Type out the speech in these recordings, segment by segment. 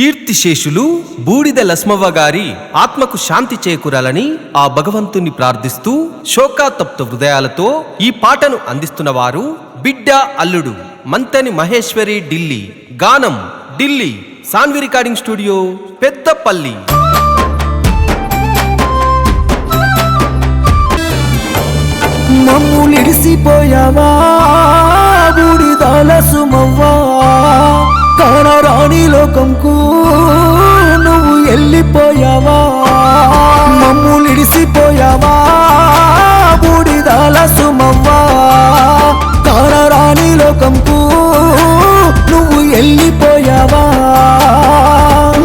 కీర్తిశేషులు బూడిద లస్మవ్వ గారి ఆత్మకు శాంతి చేకూరాలని ఆ భగవంతుని ప్రార్థిస్తూ శోకాతప్త హృదయాలతో ఈ పాటను అందిస్తున్న వారు బిడ్డ అల్లుడు మంతని మహేశ్వరి ఢిల్లీ. గానం ఢిల్లీ సాన్వి రికార్డింగ్ స్టూడియో పెద్దపల్లి. మమ్ములిడిసిపోయావా బూడిద లస్మవ్వా, కానరాని లోకంకు నువ్వు వెళ్ళిపోయావా. మమ్ములిడిసిపోయావా బూడిద లస్మవ్వా, కానరాని లోకంకు నువ్వు వెళ్ళిపోయావా.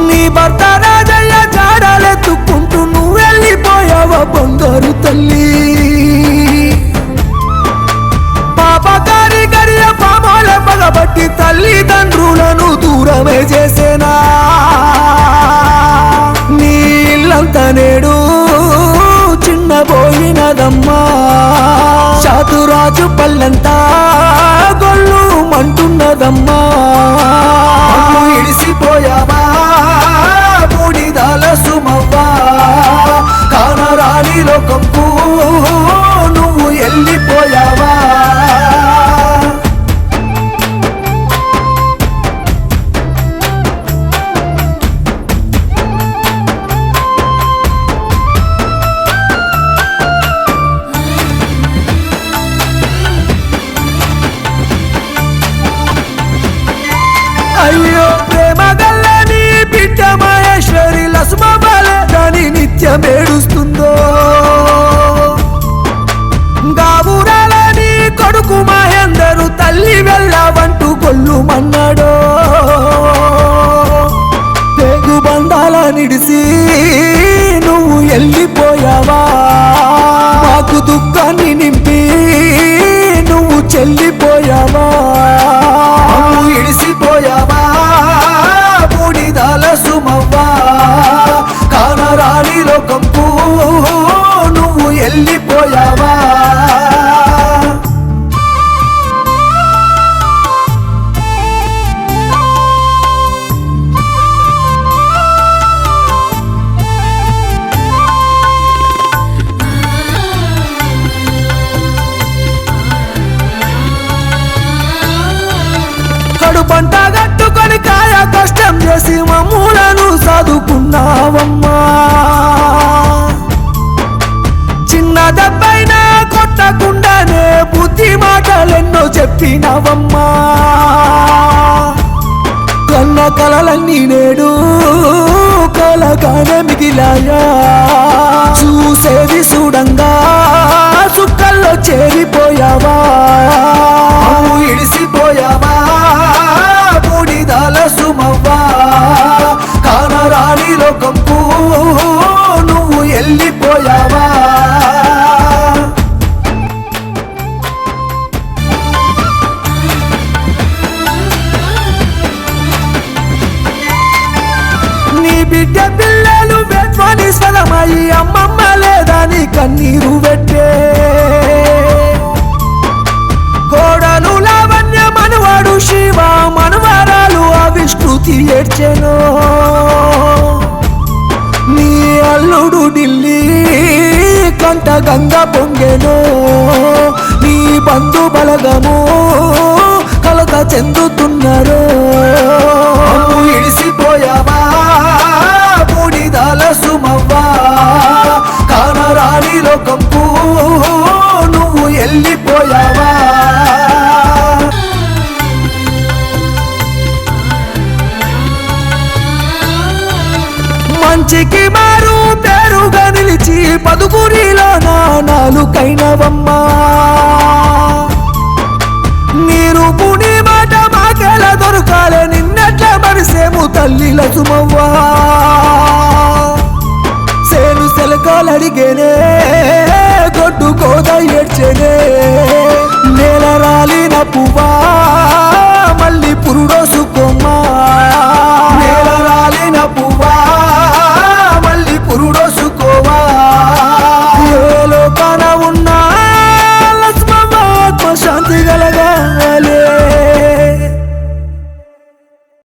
నీ భర్త రాజయ్య జాడలెత్తుకుంటూ నువ్వు వెళ్ళిపోయావా బంగారు తల్లి. పాపకారి గడియ పామాల పగబట్టి తల్లిదండ్రులను దూరమే చేసేనా. నీ ఇల్లంతా నేడు చిన్నబోయినదమ్మా, చాతురాజు పల్లెంతా గొల్లు మంటున్నదమ్మా. ఇడిసిపోయావా బూడిద లస్మవ్వా, కానరాని లోకంకు నువ్వు వెళ్ళిపోయావా. అయ్యో ప్రేమ గల్లని బిడ్డ మహేశ్వరి లస్మవ్వలే దాని నిత్యం ఏడుస్తుందో. గావురాలని కొడుకు మహేందరు తల్లి వెళ్ళవంటూ కొల్లుమన్నాడో. పేగు బంధాల నిడిసి నువ్వు వెళ్ళిపోయావా, మాకు దుఃఖాన్ని నింపి నువ్వు చెల్లిపోయావా. ఇడిసిపోయావా బూడిద లస్మవ్వా, కానరాని లోకంకు నువ్వు వెళ్ళిపోయావా. పంట కట్టుకొని కాయ కష్టం చేసి మమ్ములను చదువుకున్నావమ్మా. చిన్న దెబ్బైనా కొట్టకుండానే బుద్ధి మాటలెన్నో చెప్పినావమ్మా. కన్న కలలన్నీ నేడు కలగానే మిగిలాయా, చూసేది చూడంగా చుక్కల్లో చేరిపోయావా. ఇడిసిపోయావా బూడిద లస్మవ్వా, కానరాని లోకంకు నువ్వు వెళ్ళిపోయావా. నీ బిడ్డ పిల్లలు వెట్వని స్వరమయ్యి అమ్మమ్మ లేదా నీ కన్నీరు పెట్టే. కోడలు లావణ్య మనవాడు శివ మనవరాలు అవిష్కృతి ఏడ్చెను. నీ అల్లుడు ఢిల్లీ కంట గంగ పొంగెను. నీ బంధు బలగము కలత చెందుతున్నారు. ఇడిసిపోయావా బూడిద లస్మవ్వా, కానరాని లోకంకు నువ్వు వెళ్ళిపోయావా. మంచికి మారు పేరుగా నిలిచి పదుగురిలో నాలుకైనవమ్మా.